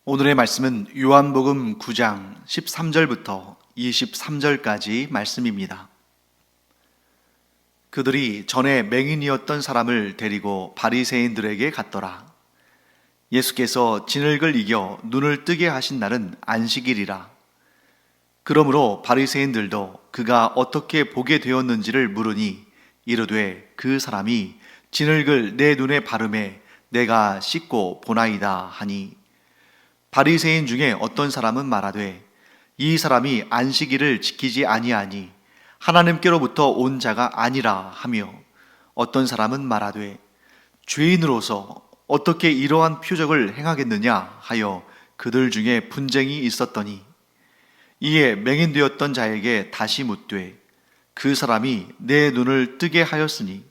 오늘의 말씀은 요한복음 9장 13절부터 23절까지 말씀입니다. 그들이 전에 맹인이었던 사람을 데리고 바리새인들에게 갔더라. 예수께서 진흙을 이겨 눈을 뜨게 하신 날은 안식일이라. 그러므로 바리새인들도 그가 어떻게 보게 되었는지를 물으니 이르되 그 사람이 진흙을 내 눈에 바르매 내가 씻고 보나이다 하니, 바리새인 중에 어떤 사람은 말하되 이 사람이 안식일을 지키지 아니하니 하나님께로부터 온 자가 아니라 하며, 어떤 사람은 말하되 죄인으로서 어떻게 이러한 표적을 행하겠느냐 하여 그들 중에 분쟁이 있었더니, 이에 맹인되었던 자에게 다시 묻되 그 사람이 내 눈을 뜨게 하였으니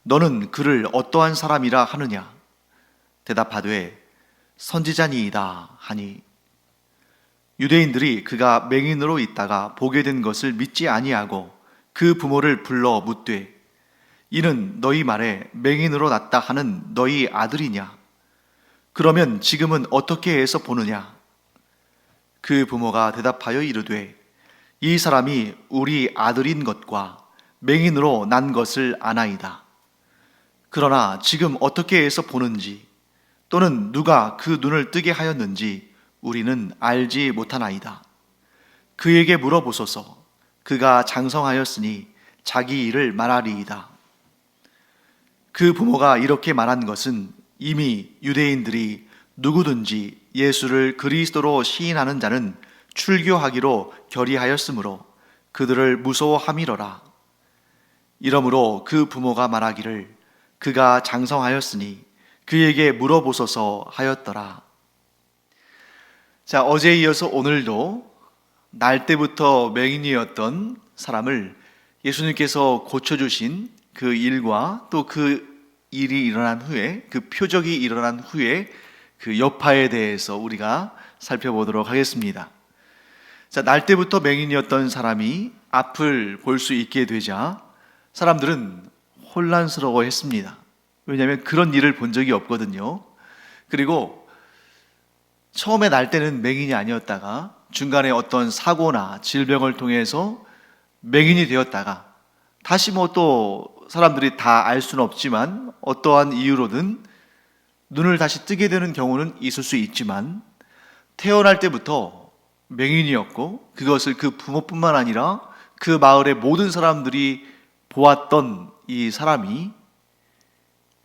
너는 그를 어떠한 사람이라 하느냐? 대답하되 선지자니이다 하니, 유대인들이 그가 맹인으로 있다가 보게 된 것을 믿지 아니하고 그 부모를 불러 묻되 이는 너희 말에 맹인으로 났다 하는 너희 아들이냐? 그러면 지금은 어떻게 해서 보느냐? 그 부모가 대답하여 이르되 이 사람이 우리 아들인 것과 맹인으로 난 것을 아나이다. 그러나 지금 어떻게 해서 보는지 또는 누가 그 눈을 뜨게 하였는지 우리는 알지 못하나이다. 그에게 물어보소서. 그가 장성하였으니 자기 일을 말하리이다. 그 부모가 이렇게 말한 것은 이미 유대인들이 누구든지 예수를 그리스도로 시인하는 자는 출교하기로 결의하였으므로 그들을 무서워함이로라. 이러므로 그 부모가 말하기를 그가 장성하였으니 그에게 물어보소서 하였더라. 자, 어제에 이어서 오늘도 날 때부터 맹인이었던 사람을 예수님께서 고쳐주신 그 일과 또 그 일이 일어난 후에, 그 표적이 일어난 후에 그 여파에 대해서 우리가 살펴보도록 하겠습니다. 자, 날 때부터 맹인이었던 사람이 앞을 볼 수 있게 되자 사람들은 혼란스러워 했습니다. 왜냐하면 그런 일을 본 적이 없거든요. 그리고 처음에 날 때는 맹인이 아니었다가 중간에 어떤 사고나 질병을 통해서 맹인이 되었다가 다시 또 사람들이 다 알 수는 없지만 어떠한 이유로든 눈을 다시 뜨게 되는 경우는 있을 수 있지만, 태어날 때부터 맹인이었고 그것을 그 부모뿐만 아니라 그 마을의 모든 사람들이 보았던 이 사람이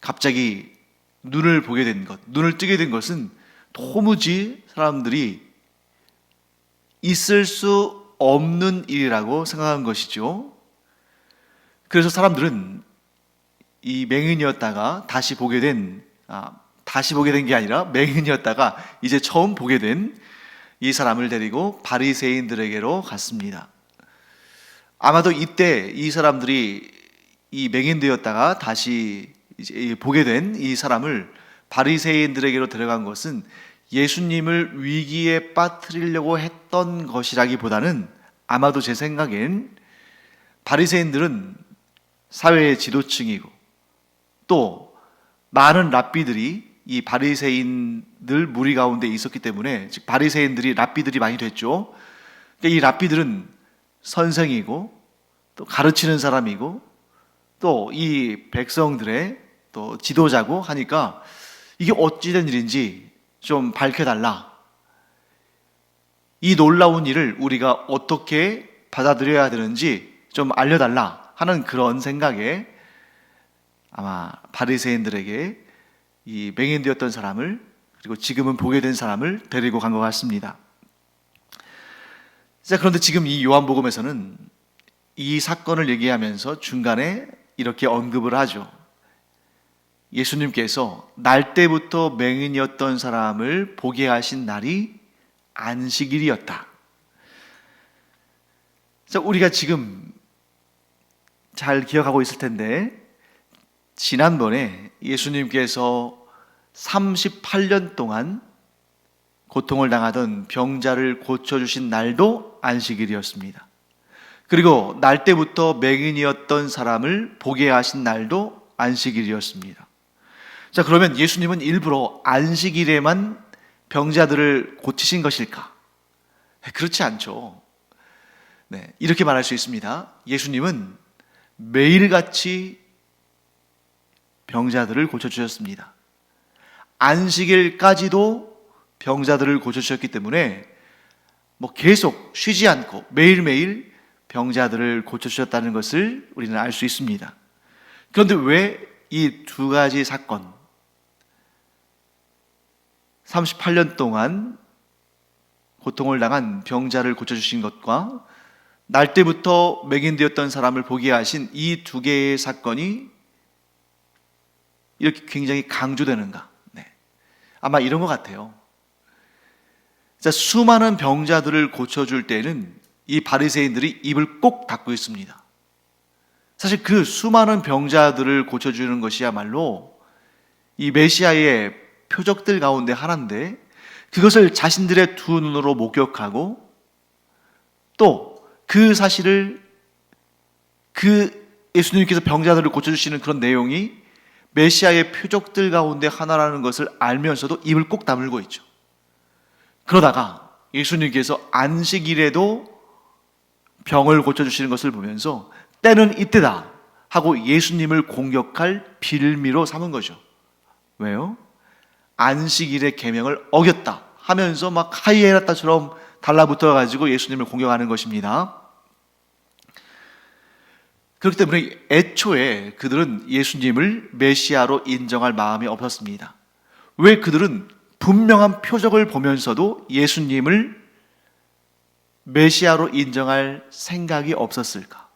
갑자기 눈을 보게 된 것, 눈을 뜨게 된 것은 도무지 사람들이 있을 수 없는 일이라고 생각한 것이죠. 그래서 사람들은 이 맹인이었다가 다시 보게 된 게 아니라 맹인이었다가 이제 처음 보게 된 이 사람을 데리고 바리새인들에게로 갔습니다. 아마도 이때 이 사람들이 이 맹인되었다가 다시 이제 보게 된 이 사람을 바리새인들에게로 데려간 것은 예수님을 위기에 빠뜨리려고 했던 것이라기보다는, 아마도 제 생각엔 바리새인들은 사회의 지도층이고 또 많은 랍비들이 이 바리새인들 무리 가운데 있었기 때문에, 즉 바리새인들이 랍비들이 많이 됐죠. 그러니까 이 랍비들은 선생이고 또 가르치는 사람이고 또 이 백성들의 또 지도자고 하니까 이게 어찌된 일인지 좀 밝혀달라. 이 놀라운 일을 우리가 어떻게 받아들여야 되는지 좀 알려달라 하는 그런 생각에 아마 바리새인들에게 이 맹인되었던 사람을, 그리고 지금은 보게 된 사람을 데리고 간 것 같습니다. 자, 그런데 지금 이 요한복음에서는 이 사건을 얘기하면서 중간에 이렇게 언급을 하죠. 예수님께서 날 때부터 맹인이었던 사람을 보게 하신 날이 안식일이었다. 자, 우리가 지금 잘 기억하고 있을 텐데, 지난번에 예수님께서 38년 동안 고통을 당하던 병자를 고쳐주신 날도 안식일이었습니다. 그리고 날 때부터 맹인이었던 사람을 보게 하신 날도 안식일이었습니다. 자, 그러면 예수님은 일부러 안식일에만 병자들을 고치신 것일까? 그렇지 않죠. 네, 이렇게 말할 수 있습니다. 예수님은 매일같이 병자들을 고쳐주셨습니다. 안식일까지도 병자들을 고쳐주셨기 때문에 계속 쉬지 않고 매일매일 병자들을 고쳐주셨다는 것을 우리는 알 수 있습니다. 그런데 왜 이 두 가지 사건, 38년 동안 고통을 당한 병자를 고쳐주신 것과 날 때부터 맹인되었던 사람을 보게 하신 이 두 개의 사건이 이렇게 굉장히 강조되는가? 네. 아마 이런 것 같아요. 수많은 병자들을 고쳐줄 때는 이 바리새인들이 입을 꼭 닫고 있습니다. 사실 그 수많은 병자들을 고쳐주는 것이야말로 이 메시아의 표적들 가운데 하나인데, 그것을 자신들의 두 눈으로 목격하고 또 그 사실을, 예수님께서 병자들을 고쳐주시는 그런 내용이 메시아의 표적들 가운데 하나라는 것을 알면서도 입을 꼭 다물고 있죠. 그러다가 예수님께서 안식일에도 병을 고쳐주시는 것을 보면서 때는 이때다 하고 예수님을 공격할 빌미로 삼은 거죠. 왜요? 안식일의 계명을 어겼다 하면서 막 하이에나처럼 달라붙어가지고 예수님을 공격하는 것입니다. 그렇기 때문에 애초에 그들은 예수님을 메시아로 인정할 마음이 없었습니다. 왜 그들은 분명한 표적을 보면서도 예수님을 메시아로 인정할 생각이 없었을까?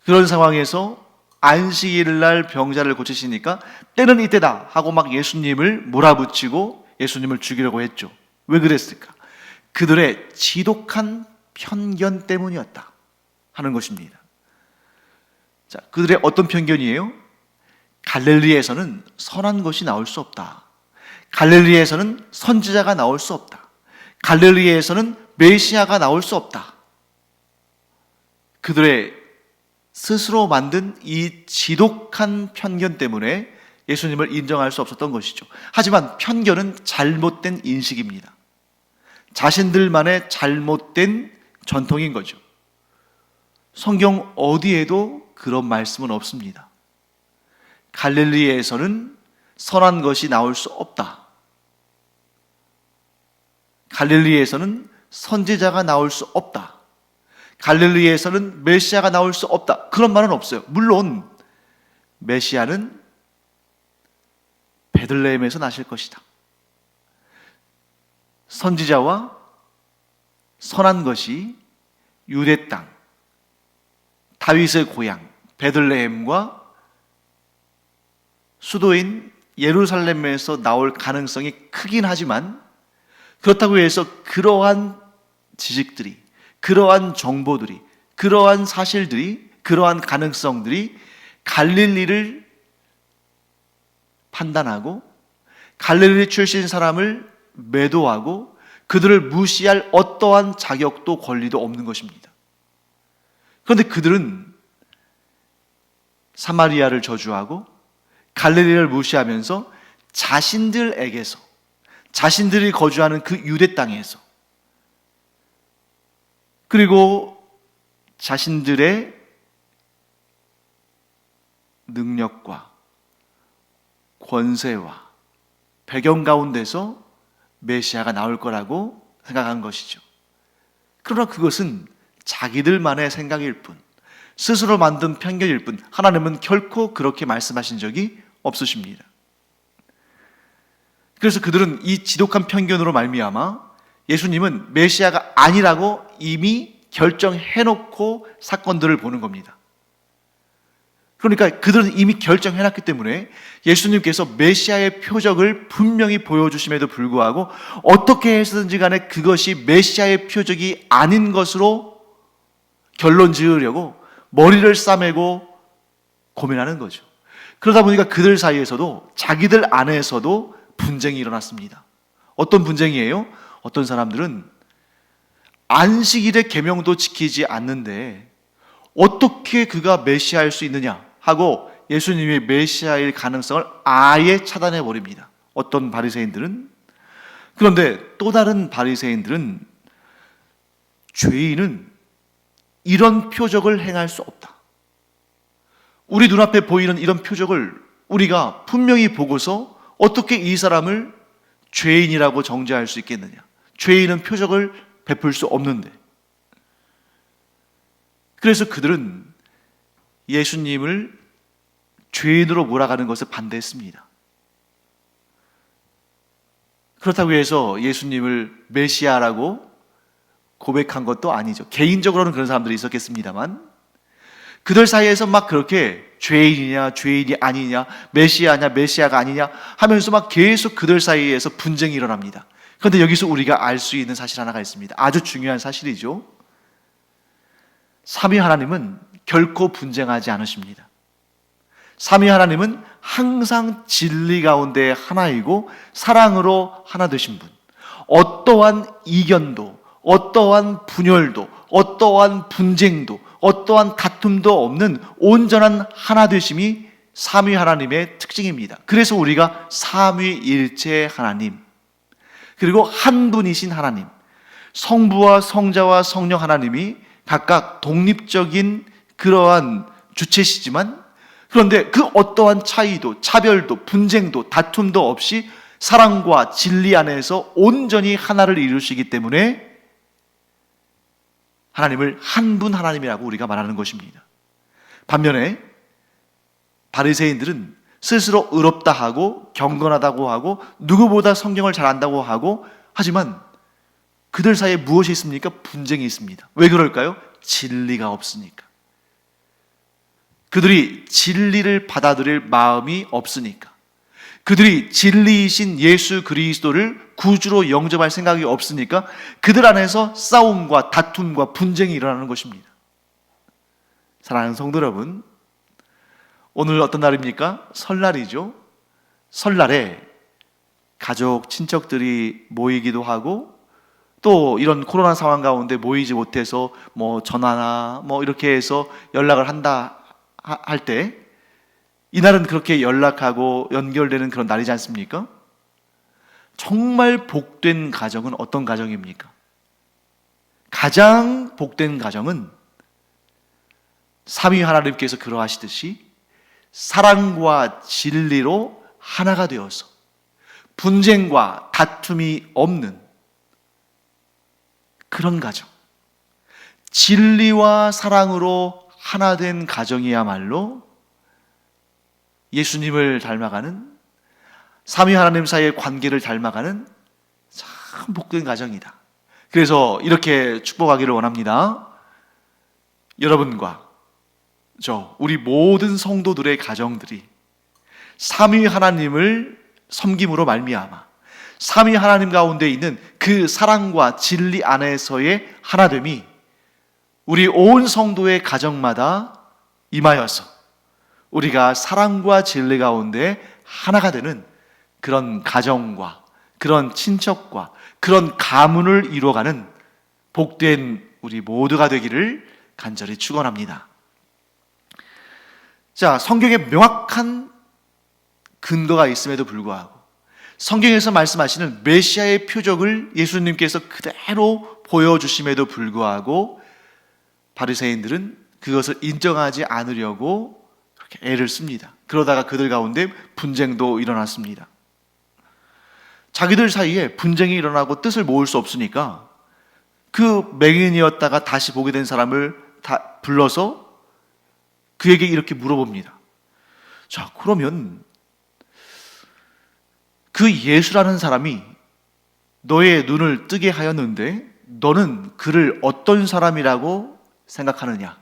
그런 상황에서 안식일 날 병자를 고치시니까 때는 이때다 하고 막 예수님을 몰아붙이고 예수님을 죽이려고 했죠. 왜 그랬을까? 그들의 지독한 편견 때문이었다 하는 것입니다. 자, 그들의 어떤 편견이에요? 갈릴리에서는 선한 것이 나올 수 없다. 갈릴리에서는 선지자가 나올 수 없다. 갈릴리에서는 메시아가 나올 수 없다. 그들의 스스로 만든 이 지독한 편견 때문에 예수님을 인정할 수 없었던 것이죠. 하지만 편견은 잘못된 인식입니다. 자신들만의 잘못된 전통인 거죠. 성경 어디에도 그런 말씀은 없습니다. 갈릴리에서는 선한 것이 나올 수 없다. 갈릴리에서는 선지자가 나올 수 없다. 갈릴리에서는 메시아가 나올 수 없다. 그런 말은 없어요. 물론 메시아는 베들레헴에서 나실 것이다. 선지자와 선한 것이 유대 땅, 다윗의 고향 베들레헴과 수도인 예루살렘에서 나올 가능성이 크긴 하지만, 그렇다고 해서 그러한 지식들이, 그러한 정보들이, 그러한 사실들이, 그러한 가능성들이 갈릴리를 판단하고 갈릴리 출신 사람을 매도하고 그들을 무시할 어떠한 자격도 권리도 없는 것입니다. 그런데 그들은 사마리아를 저주하고 갈릴리를 무시하면서 자신들에게서, 자신들이 거주하는 그 유대 땅에서, 그리고 자신들의 능력과 권세와 배경 가운데서 메시아가 나올 거라고 생각한 것이죠. 그러나 그것은 자기들만의 생각일 뿐, 스스로 만든 편견일 뿐, 하나님은 결코 그렇게 말씀하신 적이 없으십니다. 그래서 그들은 이 지독한 편견으로 말미암아 예수님은 메시아가 아니라고 이미 결정해놓고 사건들을 보는 겁니다. 그러니까 그들은 이미 결정해놨기 때문에 예수님께서 메시아의 표적을 분명히 보여주심에도 불구하고 어떻게 해서든지 간에 그것이 메시아의 표적이 아닌 것으로 결론 지으려고 머리를 싸매고 고민하는 거죠. 그러다 보니까 그들 사이에서도, 자기들 안에서도 분쟁이 일어났습니다. 어떤 분쟁이에요? 어떤 사람들은 안식일의 계명도 지키지 않는데 어떻게 그가 메시아일 수 있느냐 하고 예수님이 메시아일 가능성을 아예 차단해 버립니다. 어떤 바리새인들은. 그런데 또 다른 바리새인들은 죄인은 이런 표적을 행할 수 없다. 우리 눈앞에 보이는 이런 표적을 우리가 분명히 보고서 어떻게 이 사람을 죄인이라고 정죄할 수 있겠느냐. 죄인은 표적을 베풀 수 없는데. 그래서 그들은 예수님을 죄인으로 몰아가는 것을 반대했습니다. 그렇다고 해서 예수님을 메시아라고 고백한 것도 아니죠. 개인적으로는 그런 사람들이 있었겠습니다만 그들 사이에서 막 그렇게 죄인이냐 죄인이 아니냐, 메시아냐 메시아가 아니냐 하면서 막 계속 그들 사이에서 분쟁이 일어납니다. 그런데 여기서 우리가 알 수 있는 사실 하나가 있습니다. 아주 중요한 사실이죠. 삼위 하나님은 결코 분쟁하지 않으십니다. 삼위 하나님은 항상 진리 가운데 하나이고 사랑으로 하나 되신 분. 어떠한 이견도, 어떠한 분열도, 어떠한 분쟁도, 어떠한 다툼도 없는 온전한 하나 되심이 삼위 하나님의 특징입니다. 그래서 우리가 삼위일체 하나님, 그리고 한 분이신 하나님, 성부와 성자와 성령 하나님이 각각 독립적인 그러한 주체시지만, 그런데 그 어떠한 차이도, 차별도, 분쟁도, 다툼도 없이 사랑과 진리 안에서 온전히 하나를 이루시기 때문에 하나님을 한 분 하나님이라고 우리가 말하는 것입니다. 반면에 바리새인들은 스스로 의롭다 하고 경건하다고 하고 누구보다 성경을 잘 안다고 하고, 하지만 그들 사이에 무엇이 있습니까? 분쟁이 있습니다. 왜 그럴까요? 진리가 없으니까. 그들이 진리를 받아들일 마음이 없으니까. 그들이 진리이신 예수 그리스도를 구주로 영접할 생각이 없으니까 그들 안에서 싸움과 다툼과 분쟁이 일어나는 것입니다. 사랑하는 성도 여러분, 오늘 어떤 날입니까? 설날이죠. 설날에 가족, 친척들이 모이기도 하고, 또 이런 코로나 상황 가운데 모이지 못해서 전화나 이렇게 해서 연락을 한다 할 때, 이날은 그렇게 연락하고 연결되는 그런 날이지 않습니까? 정말 복된 가정은 어떤 가정입니까? 가장 복된 가정은 삼위 하나님께서 그러하시듯이 사랑과 진리로 하나가 되어서 분쟁과 다툼이 없는 그런 가정, 진리와 사랑으로 하나 된 가정이야말로 예수님을 닮아가는, 삼위 하나님 사이의 관계를 닮아가는 참 복된 가정이다. 그래서 이렇게 축복하기를 원합니다. 여러분과 우리 모든 성도들의 가정들이 삼위 하나님을 섬김으로 말미암아 삼위 하나님 가운데 있는 그 사랑과 진리 안에서의 하나됨이 우리 온 성도의 가정마다 임하여서 우리가 사랑과 진리 가운데 하나가 되는 그런 가정과 그런 친척과 그런 가문을 이루어가는 복된 우리 모두가 되기를 간절히 축원합니다. 자, 성경에 명확한 근거가 있음에도 불구하고 성경에서 말씀하시는 메시아의 표적을 예수님께서 그대로 보여주심에도 불구하고 바리새인들은 그것을 인정하지 않으려고 그렇게 애를 씁니다. 그러다가 그들 가운데 분쟁도 일어났습니다. 자기들 사이에 분쟁이 일어나고 뜻을 모을 수 없으니까 그 맹인이었다가 다시 보게 된 사람을 다 불러서 그에게 이렇게 물어봅니다. 자, 그러면 그 예수라는 사람이 너의 눈을 뜨게 하였는데 너는 그를 어떤 사람이라고 생각하느냐?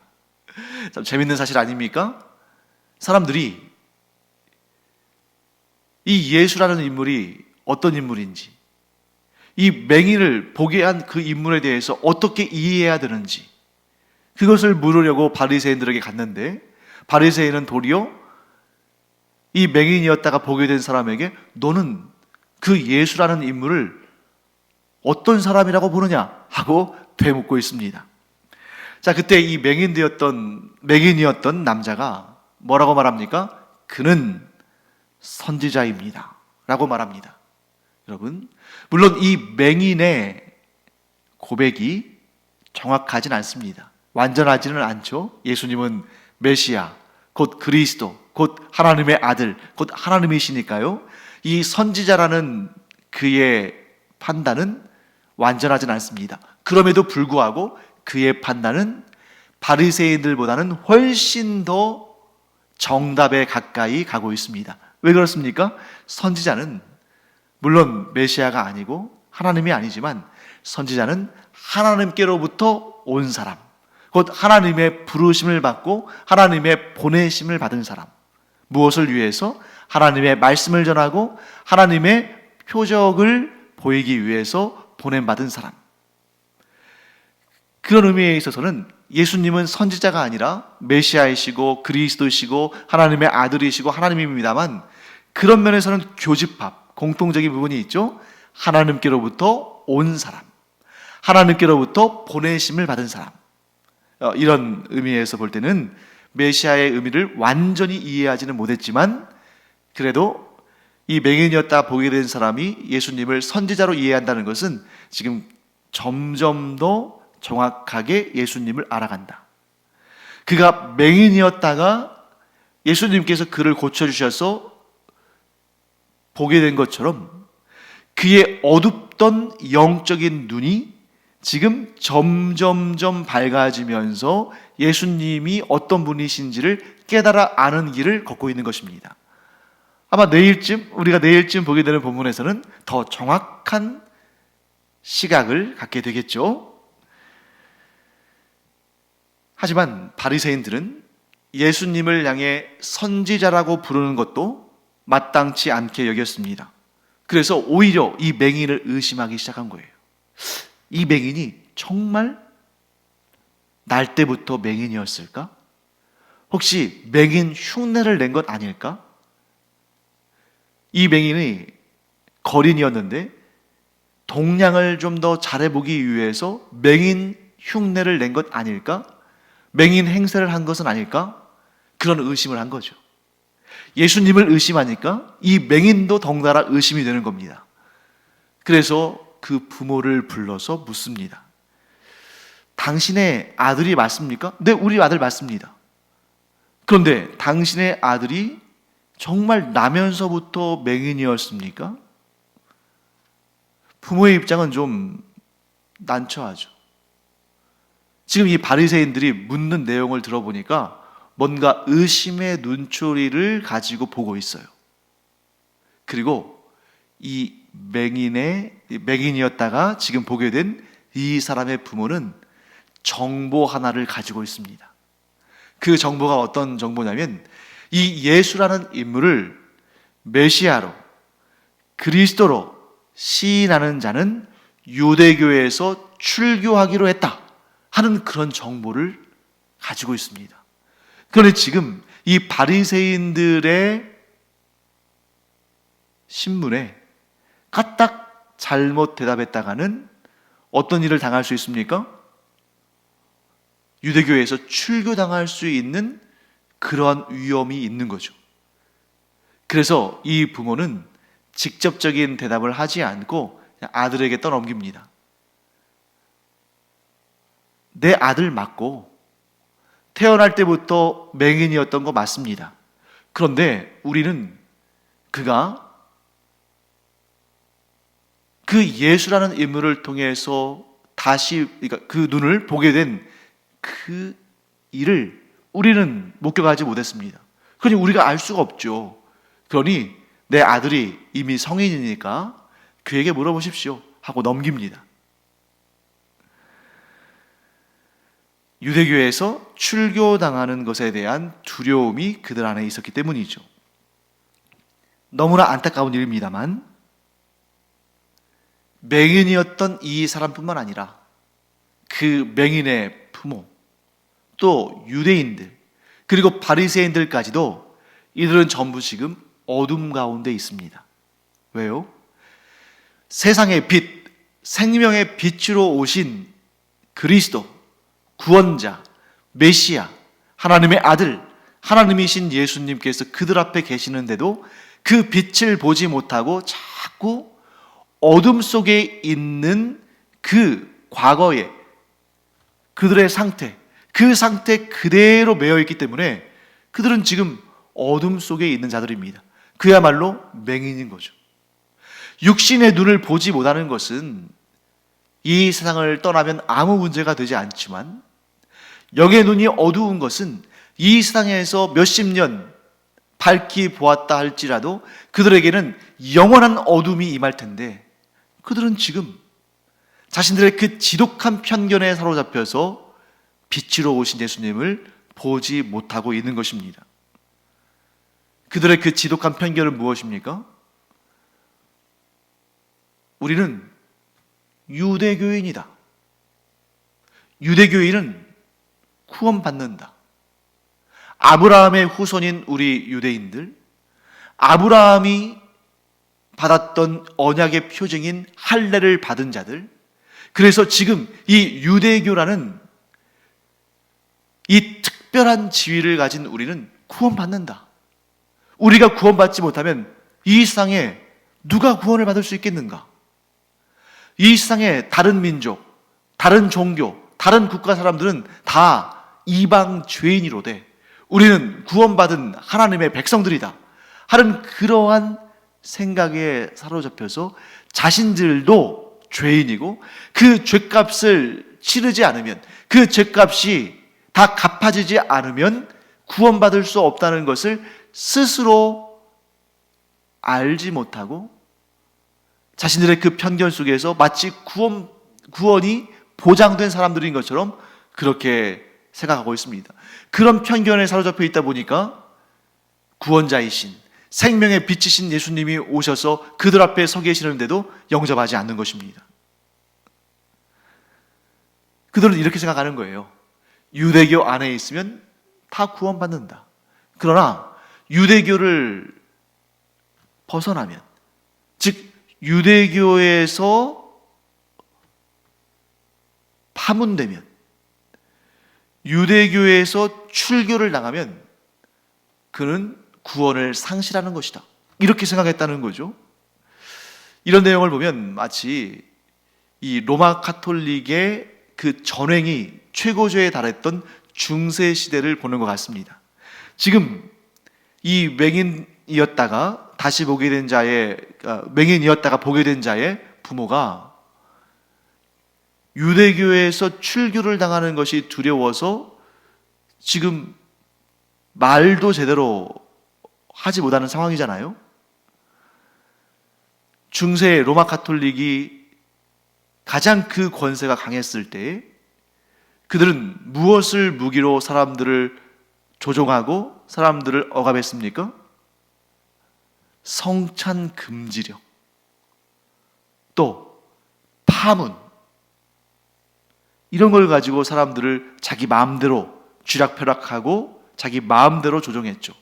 참 재밌는 사실 아닙니까? 사람들이 이 예수라는 인물이 어떤 인물인지, 이 맹인을 보게 한 그 인물에 대해서 어떻게 이해해야 되는지 그것을 물으려고 바리새인들에게 갔는데, 바리새인은 도리어 이 맹인이었다가 보게 된 사람에게 너는 그 예수라는 인물을 어떤 사람이라고 보느냐 하고 되묻고 있습니다. 자, 그때 이 맹인이었던 남자가 뭐라고 말합니까? 그는 선지자입니다 라고 말합니다. 여러분, 물론 이 맹인의 고백이 정확하진 않습니다. 완전하지는 않죠. 예수님은 메시아, 곧 그리스도, 곧 하나님의 아들, 곧 하나님이시니까요. 이 선지자라는 그의 판단은 완전하진 않습니다. 그럼에도 불구하고 그의 판단은 바리새인들보다는 훨씬 더 정답에 가까이 가고 있습니다. 왜 그렇습니까? 선지자는 물론 메시아가 아니고 하나님이 아니지만 선지자는 하나님께로부터 온 사람, 곧 하나님의 부르심을 받고 하나님의 보내심을 받은 사람. 무엇을 위해서? 하나님의 말씀을 전하고 하나님의 표적을 보이기 위해서 보냄받은 사람. 그런 의미에 있어서는 예수님은 선지자가 아니라 메시아이시고 그리스도이시고 하나님의 아들이시고 하나님입니다만, 그런 면에서는 교집합, 공통적인 부분이 있죠. 하나님께로부터 온 사람, 하나님께로부터 보내심을 받은 사람. 이런 의미에서 볼 때는 메시아의 의미를 완전히 이해하지는 못했지만, 그래도 이 맹인이었다 보게 된 사람이 예수님을 선지자로 이해한다는 것은 지금 점점 더 정확하게 예수님을 알아간다. 그가 맹인이었다가 예수님께서 그를 고쳐주셔서 보게 된 것처럼 그의 어둡던 영적인 눈이 지금 점점점 밝아지면서 예수님이 어떤 분이신지를 깨달아 아는 길을 걷고 있는 것입니다. 아마 우리가 내일쯤 보게 되는 본문에서는 더 정확한 시각을 갖게 되겠죠. 하지만 바리새인들은 예수님을 향해 선지자라고 부르는 것도 마땅치 않게 여겼습니다. 그래서 오히려 이 맹인을 의심하기 시작한 거예요. 이 맹인이 정말 날 때부터 맹인이었을까? 혹시 맹인 흉내를 낸 것 아닐까? 이 맹인이 거린이었는데 동냥을 좀 더 잘해보기 위해서 맹인 흉내를 낸 것 아닐까? 맹인 행세를 한 것은 아닐까? 그런 의심을 한 거죠. 예수님을 의심하니까 이 맹인도 덩달아 의심이 되는 겁니다. 그래서 그 부모를 불러서 묻습니다. 당신의 아들이 맞습니까? 네, 우리 아들 맞습니다. 그런데 당신의 아들이 정말 나면서부터 맹인이었습니까? 부모의 입장은 좀 난처하죠. 지금 이 바리새인들이 묻는 내용을 들어보니까 뭔가 의심의 눈초리를 가지고 보고 있어요. 그리고 이 맹인이었다가 지금 보게 된 이 사람의 부모는 정보 하나를 가지고 있습니다. 그 정보가 어떤 정보냐면 이 예수라는 인물을 메시아로, 그리스도로 시인하는 자는 유대교에서 출교하기로 했다 하는 그런 정보를 가지고 있습니다. 그런데 지금 이 바리새인들의 신문에 까딱 잘못 대답했다가는 어떤 일을 당할 수 있습니까? 유대교에서 출교당할 수 있는 그러한 위험이 있는 거죠. 그래서 이 부모는 직접적인 대답을 하지 않고 아들에게 떠넘깁니다. 내 아들 맞고 태어날 때부터 맹인이었던 거 맞습니다. 그런데 우리는 그가 그 예수라는 인물을 통해서 그러니까 그 눈을 보게 된 그 일을 우리는 목격하지 못했습니다. 그러니 우리가 알 수가 없죠. 그러니 내 아들이 이미 성인이니까 그에게 물어보십시오 하고 넘깁니다. 유대교에서 출교당하는 것에 대한 두려움이 그들 안에 있었기 때문이죠. 너무나 안타까운 일입니다만 맹인이었던 이 사람뿐만 아니라 그 맹인의 부모, 또 유대인들, 그리고 바리새인들까지도 이들은 전부 지금 어둠 가운데 있습니다. 왜요? 세상의 빛, 생명의 빛으로 오신 그리스도, 구원자, 메시아, 하나님의 아들, 하나님이신 예수님께서 그들 앞에 계시는데도 그 빛을 보지 못하고 자꾸 어둠 속에 있는 그 과거의 그들의 상태, 그 상태 그대로 매여 있기 때문에 그들은 지금 어둠 속에 있는 자들입니다. 그야말로 맹인인 거죠. 육신의 눈을 보지 못하는 것은 이 세상을 떠나면 아무 문제가 되지 않지만, 영의 눈이 어두운 것은 이 세상에서 몇십 년 밝히 보았다 할지라도 그들에게는 영원한 어둠이 임할 텐데, 그들은 지금 자신들의 그 지독한 편견에 사로잡혀서 빛으로 오신 예수님을 보지 못하고 있는 것입니다. 그들의 그 지독한 편견은 무엇입니까? 우리는 유대교인이다. 유대교인은 구원받는다. 아브라함의 후손인 우리 유대인들, 아브라함이 받았던 언약의 표징인 할례를 받은 자들, 그래서 지금 이 유대교라는 이 특별한 지위를 가진 우리는 구원받는다. 우리가 구원받지 못하면 이 세상에 누가 구원을 받을 수 있겠는가? 이 세상에 다른 민족, 다른 종교, 다른 국가 사람들은 다 이방 죄인이로되 우리는 구원받은 하나님의 백성들이다 하는 그러한 생각에 사로잡혀서 자신들도 죄인이고 그 죄값을 치르지 않으면, 그 죄값이 다 갚아지지 않으면 구원받을 수 없다는 것을 스스로 알지 못하고 자신들의 그 편견 속에서 마치 구원이 보장된 사람들인 것처럼 그렇게 생각하고 있습니다. 그런 편견에 사로잡혀 있다 보니까 구원자이신 생명의 빛이신 예수님이 오셔서 그들 앞에 서 계시는데도 영접하지 않는 것입니다. 그들은 이렇게 생각하는 거예요. 유대교 안에 있으면 다 구원받는다. 그러나 유대교를 벗어나면, 즉 유대교에서 파문되면, 유대교에서 출교를 당하면 그는 구원을 상실하는 것이다. 이렇게 생각했다는 거죠. 이런 내용을 보면 마치 이 로마 가톨릭의 그 전횡이 최고조에 달했던 중세 시대를 보는 것 같습니다. 지금 이 맹인이었다가 다시 보게 된 자의, 맹인이었다가 보게 된 자의 부모가 유대교에서 출교를 당하는 것이 두려워서 지금 말도 제대로 하지 못하는 상황이잖아요. 중세 로마 가톨릭이 가장 그 권세가 강했을 때 그들은 무엇을 무기로 사람들을 조종하고 사람들을 억압했습니까? 성찬 금지령, 또 파문, 이런 걸 가지고 사람들을 자기 마음대로 쥐락펴락하고 자기 마음대로 조종했죠.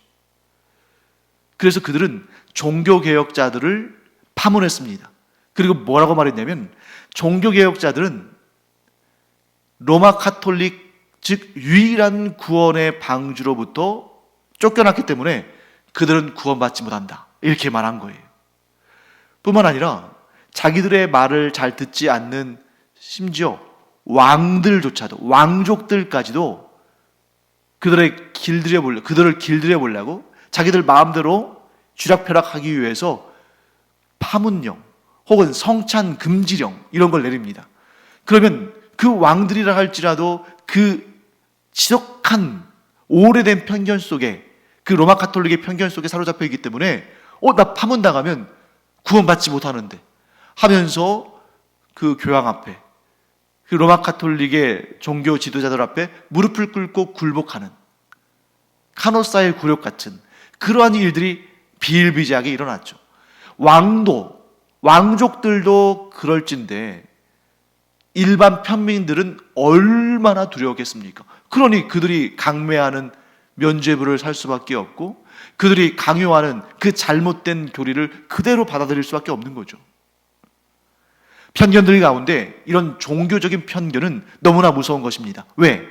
그래서 그들은 종교개혁자들을 파문했습니다. 그리고 뭐라고 말했냐면, 종교개혁자들은 로마 가톨릭, 즉 유일한 구원의 방주로부터 쫓겨났기 때문에 그들은 구원받지 못한다, 이렇게 말한 거예요. 뿐만 아니라 자기들의 말을 잘 듣지 않는, 심지어 왕들조차도, 왕족들까지도 그들을 길들여 보려고 자기들 마음대로 쥐락펴락하기 위해서 파문령 혹은 성찬 금지령, 이런 걸 내립니다. 그러면 그 왕들이라 할지라도 그 지독한 오래된 편견 속에, 그 로마 가톨릭의 편견 속에 사로잡혀 있기 때문에 나 파문당하면 구원받지 못하는데 하면서 그 교황 앞에, 그 로마 가톨릭의 종교 지도자들 앞에 무릎을 꿇고 굴복하는 카노사의 굴욕 같은 그러한 일들이 비일비재하게 일어났죠. 왕족들도 그럴진데 일반 평민들은 얼마나 두려웠겠습니까? 그러니 그들이 강매하는 면죄부를 살 수밖에 없고, 그들이 강요하는 그 잘못된 교리를 그대로 받아들일 수밖에 없는 거죠. 편견들 가운데 이런 종교적인 편견은 너무나 무서운 것입니다. 왜?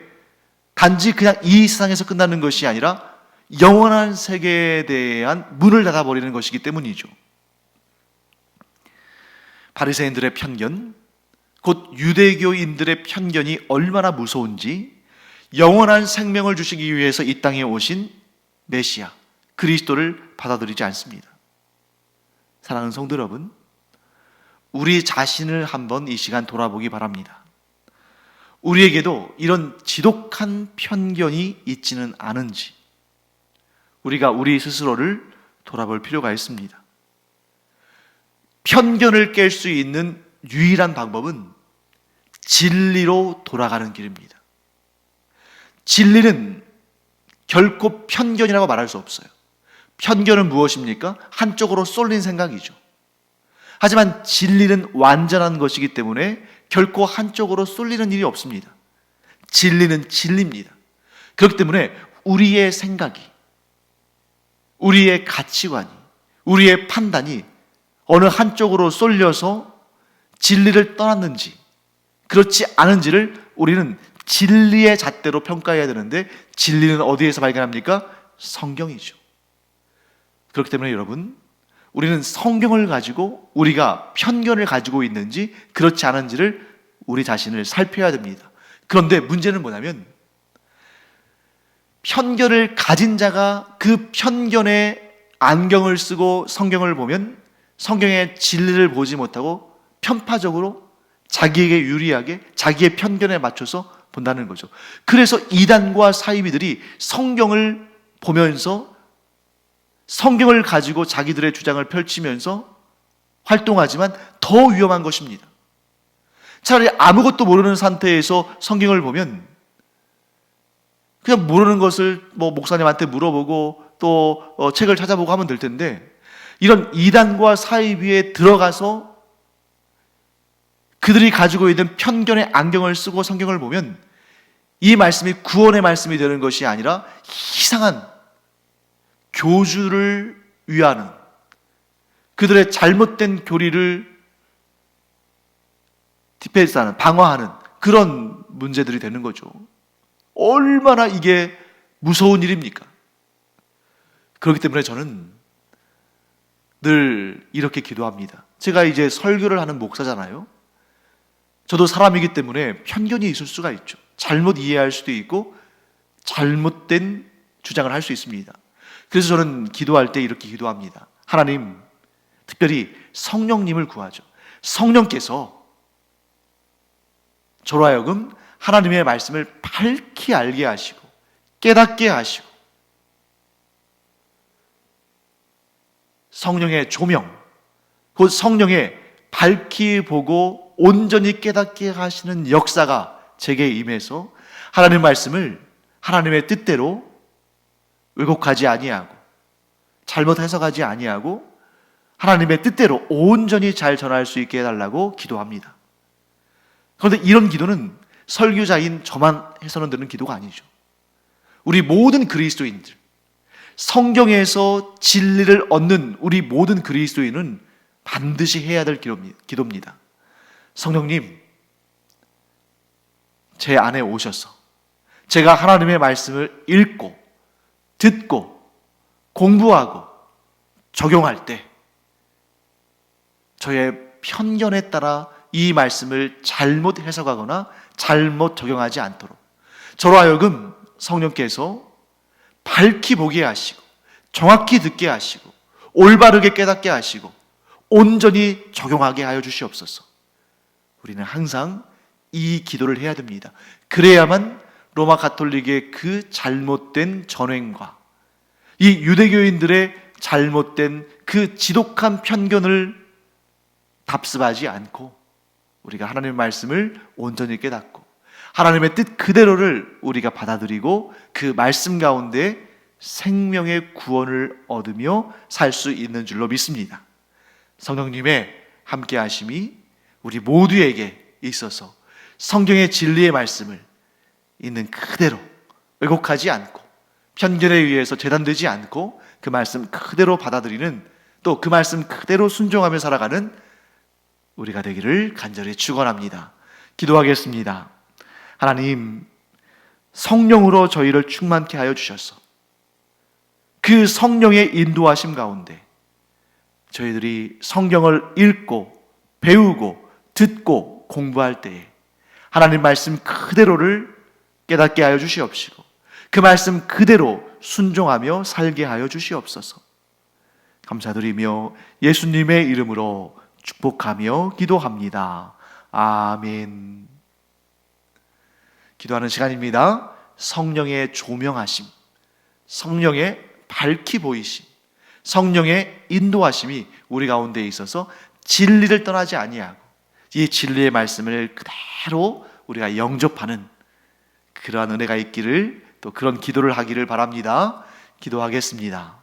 단지 그냥 이 세상에서 끝나는 것이 아니라 영원한 세계에 대한 문을 닫아버리는 것이기 때문이죠. 바리새인들의 편견, 곧 유대교인들의 편견이 얼마나 무서운지 영원한 생명을 주시기 위해서 이 땅에 오신 메시아 그리스도를 받아들이지 않습니다. 사랑하는 성도 여러분, 우리 자신을 한번 이 시간 돌아보기 바랍니다. 우리에게도 이런 지독한 편견이 있지는 않은지 우리가 우리 스스로를 돌아볼 필요가 있습니다. 편견을 깰 수 있는 유일한 방법은 진리로 돌아가는 길입니다. 진리는 결코 편견이라고 말할 수 없어요. 편견은 무엇입니까? 한쪽으로 쏠린 생각이죠. 하지만 진리는 완전한 것이기 때문에 결코 한쪽으로 쏠리는 일이 없습니다. 진리는 진리입니다. 그렇기 때문에 우리의 생각이, 우리의 가치관이, 우리의 판단이 어느 한쪽으로 쏠려서 진리를 떠났는지 그렇지 않은지를 우리는 진리의 잣대로 평가해야 되는데, 진리는 어디에서 발견합니까? 성경이죠. 그렇기 때문에 여러분, 우리는 성경을 가지고 우리가 편견을 가지고 있는지 그렇지 않은지를 우리 자신을 살펴야 됩니다. 그런데 문제는 뭐냐면, 편견을 가진 자가 그 편견에 안경을 쓰고 성경을 보면 성경의 진리를 보지 못하고 편파적으로 자기에게 유리하게 자기의 편견에 맞춰서 본다는 거죠. 그래서 이단과 사이비들이 성경을 보면서 성경을 가지고 자기들의 주장을 펼치면서 활동하지만 더 위험한 것입니다. 차라리 아무것도 모르는 상태에서 성경을 보면 그냥 모르는 것을 목사님한테 물어보고 또 책을 찾아보고 하면 될 텐데, 이런 이단과 사이비에 들어가서 그들이 가지고 있는 편견의 안경을 쓰고 성경을 보면 이 말씀이 구원의 말씀이 되는 것이 아니라 이상한 교주를 위하는, 그들의 잘못된 교리를 디펜스하는, 방어하는 그런 문제들이 되는 거죠. 얼마나 이게 무서운 일입니까? 그렇기 때문에 저는 늘 이렇게 기도합니다. 제가 이제 설교를 하는 목사잖아요. 저도 사람이기 때문에 편견이 있을 수가 있죠. 잘못 이해할 수도 있고 잘못된 주장을 할 수 있습니다. 그래서 저는 기도할 때 이렇게 기도합니다. 하나님, 특별히 성령님을 구하죠. 성령께서 저로 하여금 하나님의 말씀을 밝히 알게 하시고 깨닫게 하시고, 성령의 조명, 곧 성령의 밝히 보고 온전히 깨닫게 하시는 역사가 제게 임해서 하나님의 말씀을 하나님의 뜻대로 왜곡하지 아니하고 잘못 해석하지 아니하고 하나님의 뜻대로 온전히 잘 전할 수 있게 해달라고 기도합니다. 그런데 이런 기도는 설교자인 저만 해서는 되는 기도가 아니죠. 우리 모든 그리스도인들, 성경에서 진리를 얻는 우리 모든 그리스도인은 반드시 해야 될 기도입니다. 성령님, 제 안에 오셔서 제가 하나님의 말씀을 읽고 듣고 공부하고 적용할 때 저의 편견에 따라 이 말씀을 잘못 해석하거나 잘못 적용하지 않도록 저로 하여금 성령께서 밝히 보게 하시고 정확히 듣게 하시고 올바르게 깨닫게 하시고 온전히 적용하게 하여 주시옵소서. 우리는 항상 이 기도를 해야 됩니다. 그래야만 로마 가톨릭의 그 잘못된 전횡과 이 유대교인들의 잘못된 그 지독한 편견을 답습하지 않고 우리가 하나님의 말씀을 온전히 깨닫고 하나님의 뜻 그대로를 우리가 받아들이고 그 말씀 가운데 생명의 구원을 얻으며 살 수 있는 줄로 믿습니다. 성령님의 함께 하심이 우리 모두에게 있어서 성경의 진리의 말씀을 있는 그대로 왜곡하지 않고 편견에 의해서 재단되지 않고 그 말씀 그대로 받아들이는, 또 그 말씀 그대로 순종하며 살아가는 우리가 되기를 간절히 축원합니다. 기도하겠습니다. 하나님, 성령으로 저희를 충만케 하여 주셔서 그 성령의 인도하심 가운데 저희들이 성경을 읽고 배우고 듣고 공부할 때에 하나님 말씀 그대로를 깨닫게 하여 주시옵시고 그 말씀 그대로 순종하며 살게 하여 주시옵소서. 감사드리며 예수님의 이름으로 축복하며 기도합니다. 아멘. 기도하는 시간입니다. 성령의 조명하심, 성령의 밝히 보이심, 성령의 인도하심이 우리 가운데 있어서 진리를 떠나지 아니하고 이 진리의 말씀을 그대로 우리가 영접하는 그러한 은혜가 있기를, 또 그런 기도를 하기를 바랍니다. 기도하겠습니다.